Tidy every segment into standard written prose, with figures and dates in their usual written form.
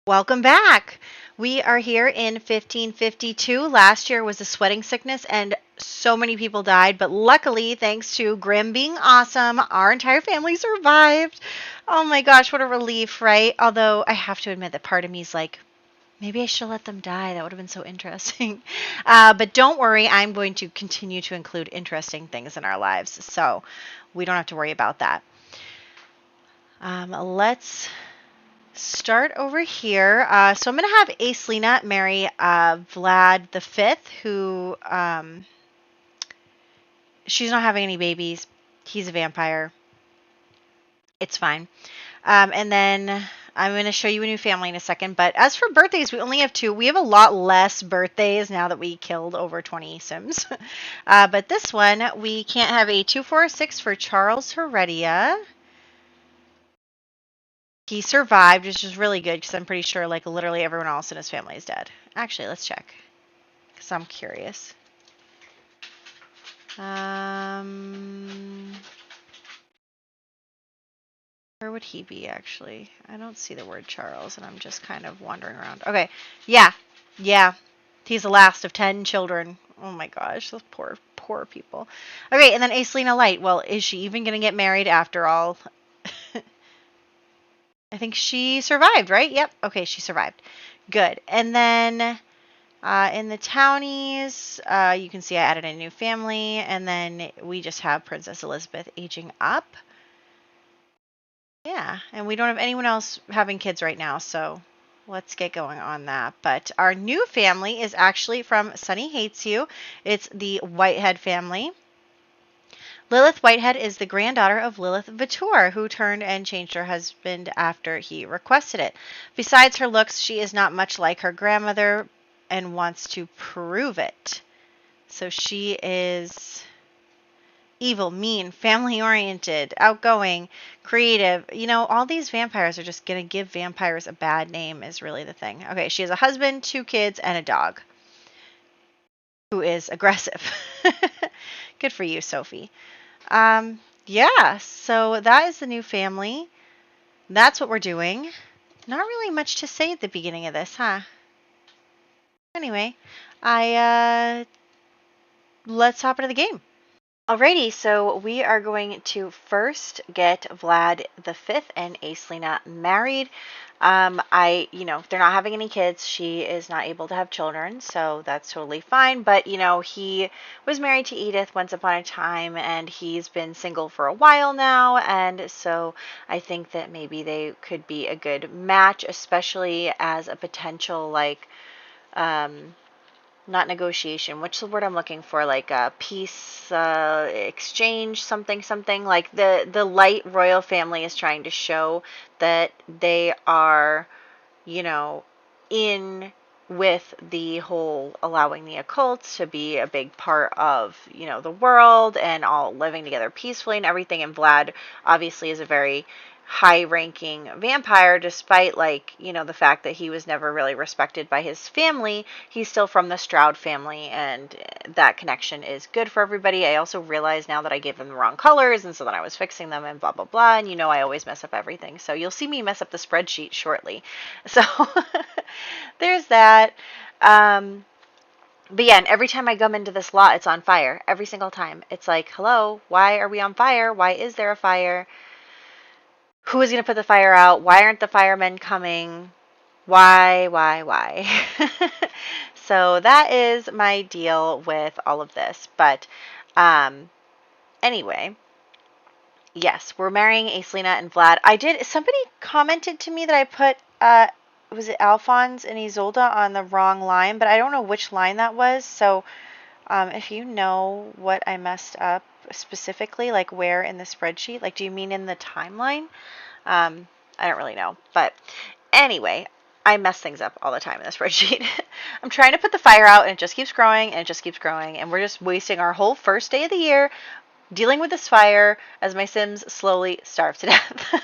Welcome back. We are here in 1552. Last year was a sweating sickness and so many people died, but luckily, thanks to Grim being awesome, our entire family survived. Oh my gosh, what a relief, right? Although I have to admit that part of me is like, maybe I should let them die. That would have been so interesting. But don't worry, I'm going to continue to include interesting things in our lives, so we don't have to worry about that. Let's start over here. So I'm going to have Aislena marry Vlad the Fifth, who she's not having any babies. He's a vampire. It's fine. And then I'm going to show you a new family in a second. But as for birthdays, we only have two. We have a lot less birthdays now that we killed over 20 Sims. But this one, we can't have a 2, 4, 6 for Charles Heredia. He survived, which is really good because I'm pretty sure like literally everyone else in his family is dead. Actually, let's check because I'm curious. Where would he be actually? I don't see the word Charles and I'm just kind of wandering around. Okay. Yeah. He's the last of 10 children. Oh my gosh, those poor people. Okay, and then Aislena Light. Well, is she even going to get married after all? I think she survived, right? Yep. Okay, she survived. Good. And then in the townies, you can see I added a new family, and then we just have Princess Elizabeth aging up. Yeah, and we don't have anyone else having kids right now, so let's get going on that. But our new family is actually from Sunny Hates You. It's the Whitehead family. Lilith Whitehead is the granddaughter of Lilith Vautour, who turned and changed her husband after he requested it. Besides her looks, she is not much like her grandmother and wants to prove it. So she is evil, mean, family-oriented, outgoing, creative. You know, all these vampires are just going to give vampires a bad name is really the thing. Okay, she has a husband, 2 kids, and a dog who is aggressive. Good for you, Sophie. Yeah, so that is the new family. That's what we're doing. Not really much to say at the beginning of this, huh? Anyway, let's hop into the game. Alrighty, so we are going to first get Vlad the Fifth and Aislena married. They're not having any kids. She is not able to have children, so that's totally fine. But, he was married to Edith once upon a time, and he's been single for a while now, and so I think that maybe they could be a good match, especially as a potential, not negotiation. What's the word I'm looking for? Like a peace exchange, something. Like the Light royal family is trying to show that they are, in with the whole allowing the occult to be a big part of, the world and all living together peacefully and everything. And Vlad obviously is a very high-ranking vampire, despite the fact that he was never really respected by his family. He's still from the Stroud family, and that connection is good for everybody. I also realize now that I gave them the wrong colors, and so then I was fixing them and blah blah blah, and I always mess up everything, so you'll see me mess up the spreadsheet shortly. So there's that. But yeah, and every time I come into this lot, it's on fire. Every single time. It's like, hello, why are we on fire? Why is there a fire? Who is going to put the fire out? Why aren't the firemen coming? Why? So that is my deal with all of this. But anyway, yes, we're marrying Aislena and Vlad. Somebody commented to me that I put, was it Alphonse and Isolde on the wrong line, but I don't know which line that was. So if you know what I messed up specifically, like where in the spreadsheet, like do you mean in the timeline? I don't really know. But anyway, I mess things up all the time in the spreadsheet. I'm trying to put the fire out and it just keeps growing and it just keeps growing. And we're just wasting our whole first day of the year dealing with this fire as my Sims slowly starve to death.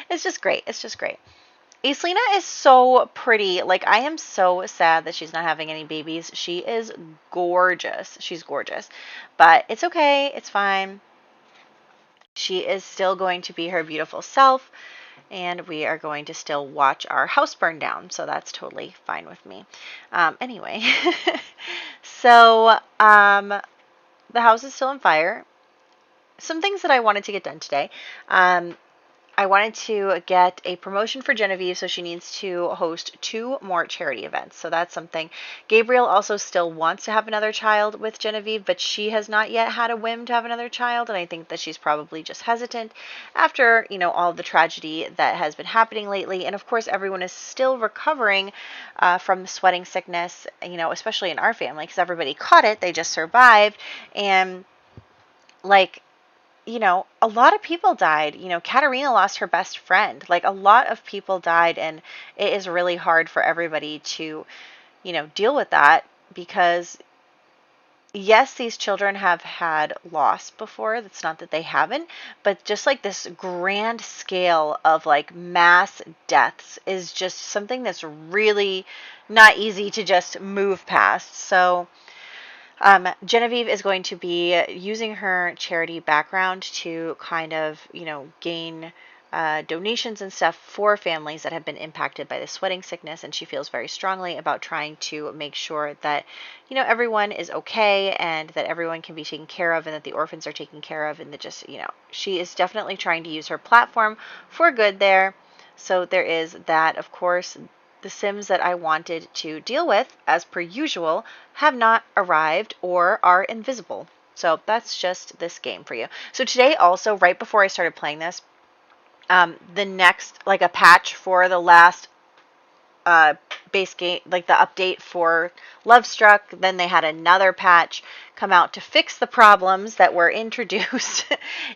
It's just great. Aislena is so pretty. Like, I am so sad that she's not having any babies. She is gorgeous. She's gorgeous. But it's okay. It's fine. She is still going to be her beautiful self. and we are going to still watch our house burn down. So that's totally fine with me. Anyway, so the house is still on fire. Some things that I wanted to get done today. I wanted to get a promotion for Genevieve, so she needs to host 2 more charity events. So that's something. Gabriel also still wants to have another child with Genevieve, but she has not yet had a whim to have another child, and I think that she's probably just hesitant after, all the tragedy that has been happening lately. And of course, everyone is still recovering from the sweating sickness, especially in our family, because everybody caught it. They just survived. And like, a lot of people died. Katerina lost her best friend. Like, a lot of people died, and it is really hard for everybody to, deal with that because, yes, these children have had loss before. That's not that they haven't, but just like this grand scale of like mass deaths is just something that's really not easy to just move past. So, Genevieve is going to be using her charity background to kind of, gain donations and stuff for families that have been impacted by the sweating sickness. And she feels very strongly about trying to make sure that, everyone is okay and that everyone can be taken care of and that the orphans are taken care of. And that just, she is definitely trying to use her platform for good there. So there is that, of course. The Sims that I wanted to deal with, as per usual, have not arrived or are invisible. So that's just this game for you. So today also, right before I started playing this, the next, like a patch for the last base game, like the update for Lovestruck, then they had another patch come out to fix the problems that were introduced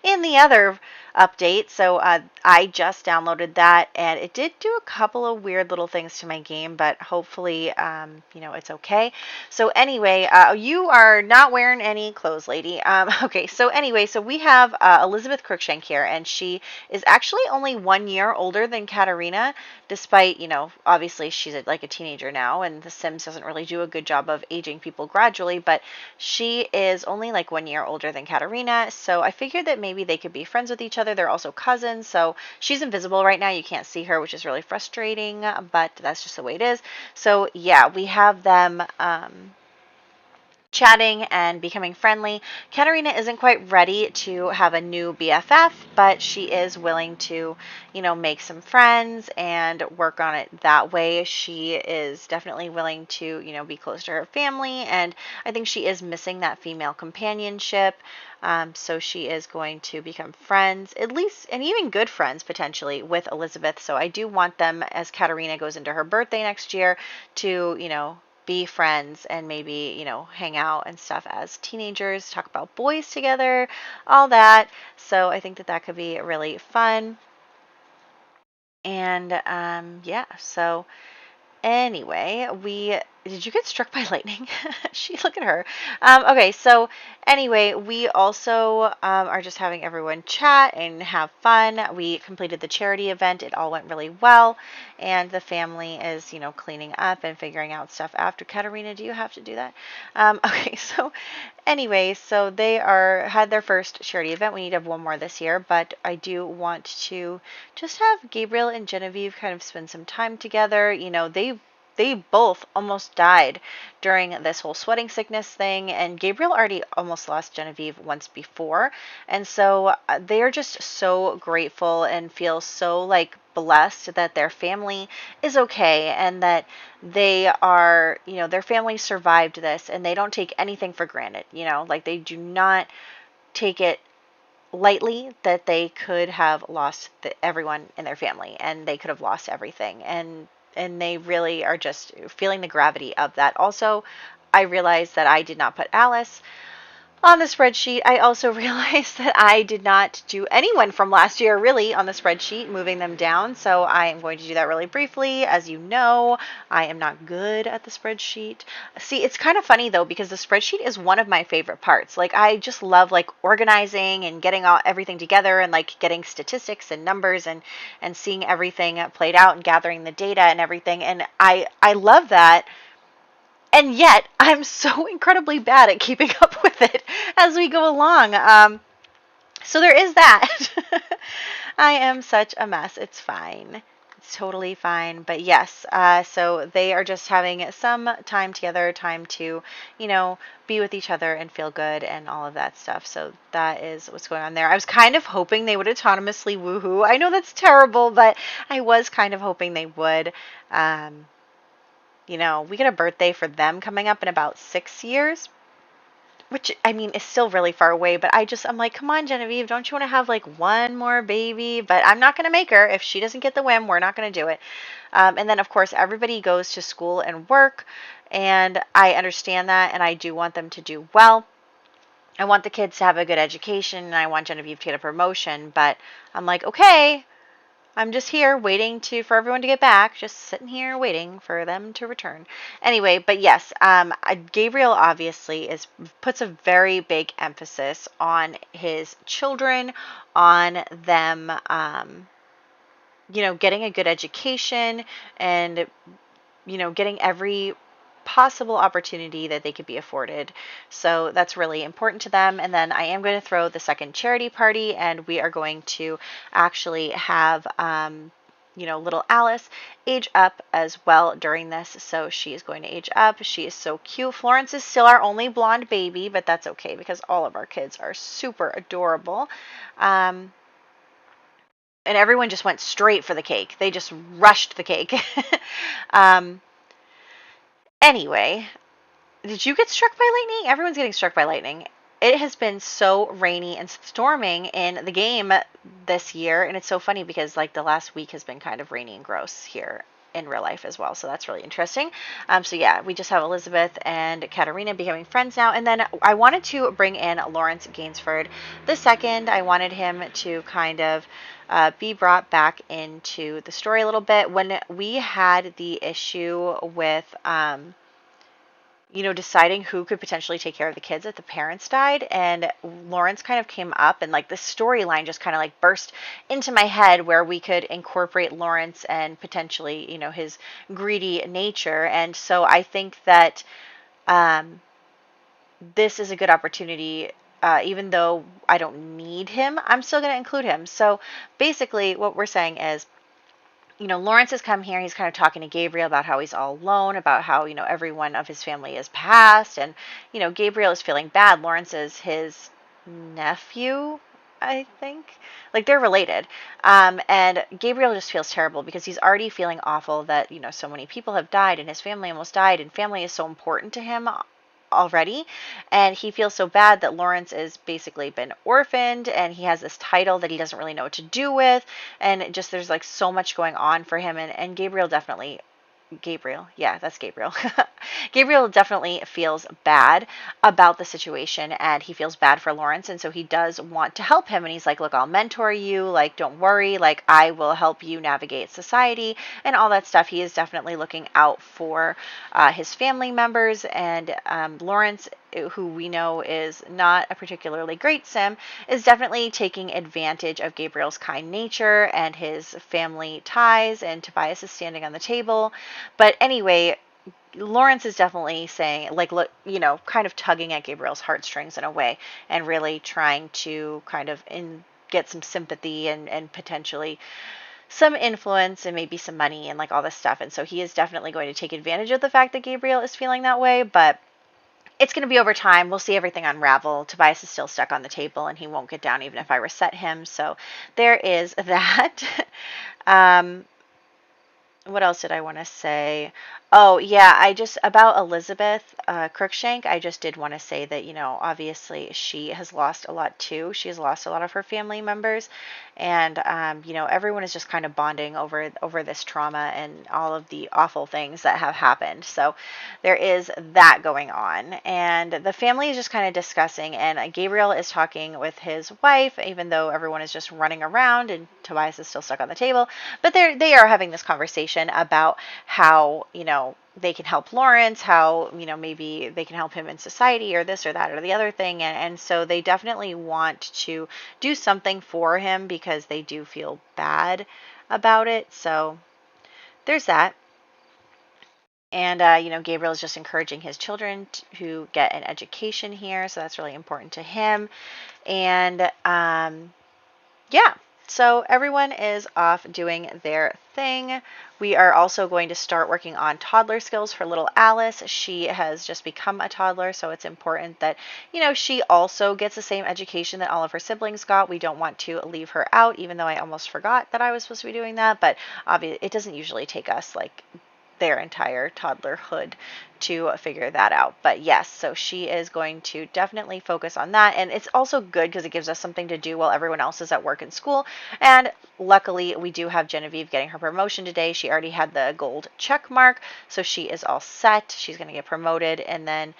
in the other update. So I just downloaded that, and it did do a couple of weird little things to my game, but hopefully, it's okay. So anyway, you are not wearing any clothes, lady. Okay, so anyway, so we have Elizabeth Crookshank here, and she is actually only 1 year older than Katerina, despite, obviously she's like a teenager now, and The Sims doesn't really do a good job of aging people gradually, but she is only like 1 year older than Katerina, so I figured that maybe they could be friends with each other. They're also cousins, so she's invisible right now. You can't see her, which is really frustrating, but that's just the way it is. So yeah, we have them chatting and becoming friendly. Katerina isn't quite ready to have a new BFF, but she is willing to, make some friends and work on it that way. She is definitely willing to, be close to her family, and I think she is missing that female companionship. So she is going to become friends, at least, and even good friends potentially, with Elizabeth. So I do want them, as Katerina goes into her birthday next year, to, be friends and maybe, hang out and stuff as teenagers, talk about boys together, all that. So I think that that could be really fun. And yeah, so anyway, did you get struck by lightning? Look at her. Okay, so anyway, we also are just having everyone chat and have fun. We completed the charity event. It all went really well, and the family is, cleaning up and figuring out stuff after. Katerina, do you have to do that? Okay, so anyway, so they had their first charity event. We need to have one more this year, but I do want to just have Gabriel and Genevieve kind of spend some time together. They both almost died during this whole sweating sickness thing, and Gabriel already almost lost Genevieve once before, and so they are just so grateful and feel so like blessed that their family is okay and that they are, their family survived this, and they don't take anything for granted, like they do not take it lightly that they could have lost everyone in their family and they could have lost everything, and they really are just feeling the gravity of that. Also, I realized that I did not put Alice on the spreadsheet. I also realized that I did not do anyone from last year really on the spreadsheet, moving them down. So I am going to do that really briefly. As you know, I am not good at the spreadsheet. See, it's kind of funny though, because the spreadsheet is one of my favorite parts. Like, I just love like organizing and getting everything together and like getting statistics and numbers and seeing everything played out and gathering the data and everything. And I love that. And yet, I'm so incredibly bad at keeping up with it as we go along. So there is that. I am such a mess. It's fine. It's totally fine. But yes, so they are just having some time together, time to, you know, be with each other and feel good and all of that stuff. So that is what's going on there. I was kind of hoping they would autonomously woohoo. I know that's terrible, but I was kind of hoping they would. Um, we get a birthday for them coming up in about 6 years, which I mean is still really far away, but I'm like, come on, Genevieve, don't you want to have like one more baby? But I'm not going to make her. If she doesn't get the whim, we're not going to do it. And then, of course, everybody goes to school and work, and I understand that, and I do want them to do well. I want the kids to have a good education, and I want Genevieve to get a promotion, but I'm like, okay, I'm just here waiting for everyone to get back, just sitting here waiting for them to return. Anyway, but yes, Gabriel obviously puts a very big emphasis on his children, on them, getting a good education and getting every possible opportunity that they could be afforded. So that's really important to them. And then I am going to throw the second charity party, and we are going to actually have, little Alice age up as well during this. So she is going to age up. She is so cute. Florence is still our only blonde baby, but that's okay because all of our kids are super adorable. And everyone just went straight for the cake. They just rushed the cake. um, anyway, did you get struck by lightning? Everyone's getting struck by lightning. It has been so rainy and storming in the game this year, and it's so funny because like the last week has been kind of rainy and gross here in real life as well. So that's really interesting. So yeah, we just have Elizabeth and Katerina becoming friends now. And then I wanted to bring in Lawrence Gainsford the second. I wanted him to kind of be brought back into the story a little bit. When we had the issue with deciding who could potentially take care of the kids if the parents died. And Lawrence kind of came up, and like the storyline just kind of like burst into my head where we could incorporate Lawrence and potentially, his greedy nature. And so I think that this is a good opportunity. Even though I don't need him, I'm still going to include him. So basically, what we're saying is, Lawrence has come here. He's kind of talking to Gabriel about how he's all alone, about how, everyone of his family is passed. And, Gabriel is feeling bad. Lawrence is his nephew, I think. Like, they're related. And Gabriel just feels terrible because he's already feeling awful that, so many people have died and his family almost died. And family is so important to him already, and he feels so bad that Lawrence is basically been orphaned, and he has this title that he doesn't really know what to do with, and just there's like so much going on for him, and Gabriel, yeah, that's Gabriel. Gabriel definitely feels bad about the situation, and he feels bad for Lawrence, and so he does want to help him, and he's like, look, I'll mentor you, like, don't worry, like, I will help you navigate society and all that stuff. He is definitely looking out for his family members, and Lawrence, who we know is not a particularly great sim, is definitely taking advantage of Gabriel's kind nature and his family ties, and Tobias is standing on the table. But anyway, Lawrence is definitely saying, like, look, kind of tugging at Gabriel's heartstrings in a way, and really trying to kind of get some sympathy and potentially some influence and maybe some money and like all this stuff. And so he is definitely going to take advantage of the fact that Gabriel is feeling that way, but it's going to be over time. We'll see everything unravel. Tobias is still stuck on the table, and he won't get down even if I reset him. So there is that. What else did I want to say? Oh, yeah, about Elizabeth Crookshank, I just did want to say that, obviously she has lost a lot too. She has lost a lot of her family members. And, everyone is just kind of bonding over this trauma and all of the awful things that have happened. So there is that going on. And the family is just kind of discussing, and Gabriel is talking with his wife, even though everyone is just running around and Tobias is still stuck on the table. But they are having this conversation about how, they can help Lawrence, how, maybe they can help him in society or this or that or the other thing. And so they definitely want to do something for him because they do feel bad about it. So there's that. And, Gabriel is just encouraging his children to get an education here. So that's really important to him. And, yeah. So everyone is off doing their thing. We are also going to start working on toddler skills for little Alice. She has just become a toddler, so it's important that, she also gets the same education that all of her siblings got. We don't want to leave her out, even though I almost forgot that I was supposed to be doing that. But obviously, it doesn't usually take us like their entire toddlerhood to figure that out. But yes, so she is going to definitely focus on that. And it's also good because it gives us something to do while everyone else is at work and school. And luckily, we do have Genevieve getting her promotion today. She already had the gold check mark, so she is all set. She's going to get promoted. And then,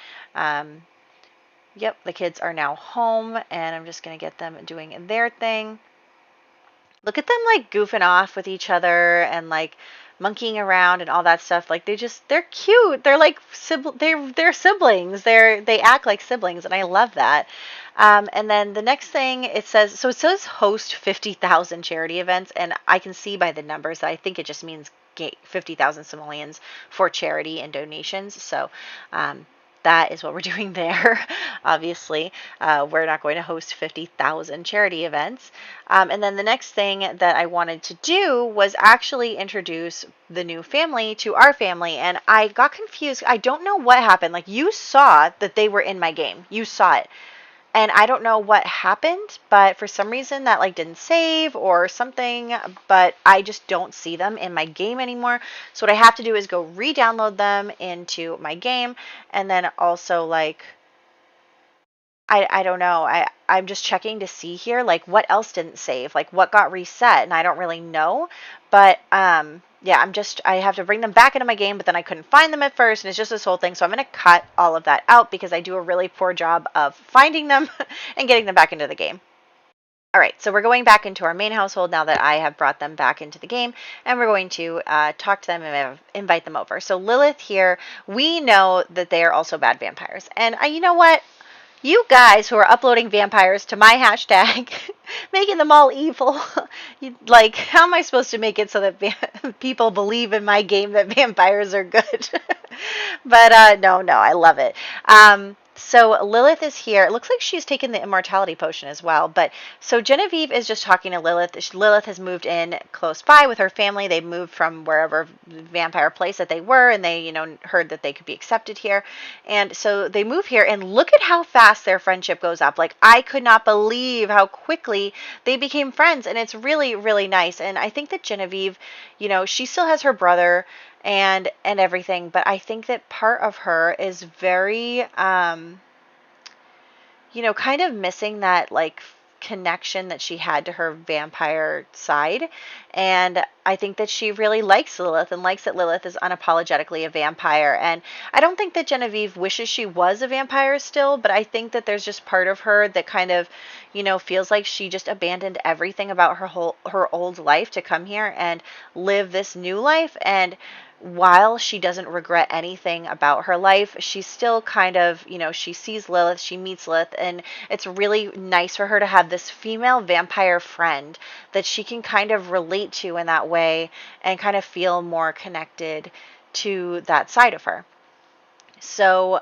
yep, the kids are now home, and I'm just going to get them doing their thing. Look at them like goofing off with each other and like monkeying around and all that stuff. Like they're cute. They're like they're siblings. They act like siblings, and I love that. And then the next thing it says host 50,000 charity events, and I can see by the numbers that I think it just means 50,000 simoleons for charity and donations. So that is what we're doing there. Obviously, we're not going to host 50,000 charity events. And then the next thing that I wanted to do was actually introduce the new family to our family. And I got confused. I don't know what happened. Like, you saw that they were in my game. You saw it. And I don't know what happened, but for some reason that like didn't save or something, but I just don't see them in my game anymore. So what I have to do is go re-download them into my game, and then also like I don't know. I'm just checking to see here, like what else didn't save, like what got reset, and I don't really know. But yeah, I have to bring them back into my game, but then I couldn't find them at first, and it's just this whole thing. So I'm gonna cut all of that out because I do a really poor job of finding them and getting them back into the game. All right, so we're going back into our main household now that I have brought them back into the game, and we're going to talk to them and invite them over. So Lilith here, we know that they are also bad vampires, and you know what? You guys who are uploading vampires to my hashtag, making them all evil, like, how am I supposed to make it so that people believe in my game that vampires are good? But no, I love it. So Lilith is here. It looks like she's taken the immortality potion as well. But so Genevieve is just talking to Lilith. Lilith has moved in close by with her family. They moved from wherever vampire place that they were, and they, heard that they could be accepted here. And so they move here, and look at how fast their friendship goes up. Like, I could not believe how quickly they became friends, and it's really, really nice. And I think that Genevieve, she still has her brother and everything, but I think that part of her is very kind of missing that like connection that she had to her vampire side. And I think that she really likes Lilith and likes that Lilith is unapologetically a vampire. And I don't think that Genevieve wishes she was a vampire still, but I think that there's just part of her that kind of, feels like she just abandoned everything about her old life to come here and live this new life. And while she doesn't regret anything about her life, she's still kind of, she sees Lilith, she meets Lilith, and it's really nice for her to have this female vampire friend that she can kind of relate to in that way and kind of feel more connected to that side of her. So,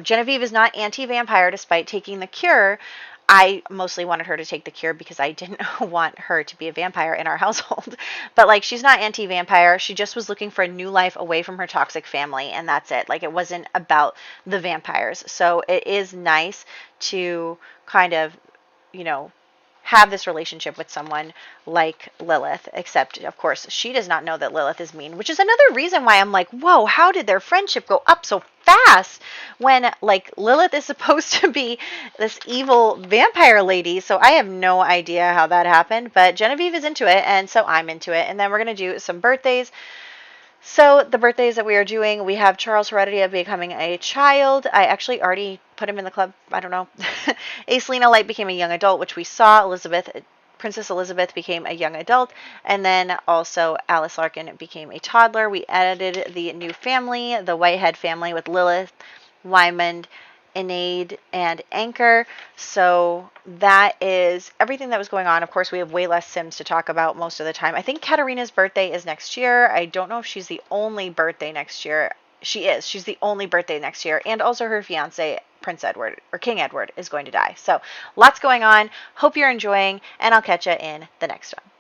Genevieve is not anti-vampire despite taking the cure. I mostly wanted her to take the cure because I didn't want her to be a vampire in our household. But like, she's not anti-vampire. She just was looking for a new life away from her toxic family, and that's it. Like, it wasn't about the vampires. So it is nice to kind of, have this relationship with someone like Lilith, except of course she does not know that Lilith is mean, which is another reason why I'm like, whoa, how did their friendship go up so fast when like Lilith is supposed to be this evil vampire lady? So I have no idea how that happened, but Genevieve is into it, and so I'm into it. And then we're going to do some birthdays. So the birthdays that we are doing, we have Charles Heredia becoming a child. I actually already put him in the club. I don't know. Acelina Light became a young adult, which we saw. Princess Elizabeth became a young adult. And then also Alice Larkin became a toddler. We edited the new family, the Whitehead family, with Lilith, Wymond, Enade, and Anchor. So that is everything that was going on. Of course, we have way less Sims to talk about most of the time. I think Katarina's birthday is next year. I don't know if she's the only birthday next year. she is. She's the only birthday next year. And also her fiance, Prince Edward, or King Edward, is going to die. So lots going on. Hope you're enjoying, and I'll catch you in the next one.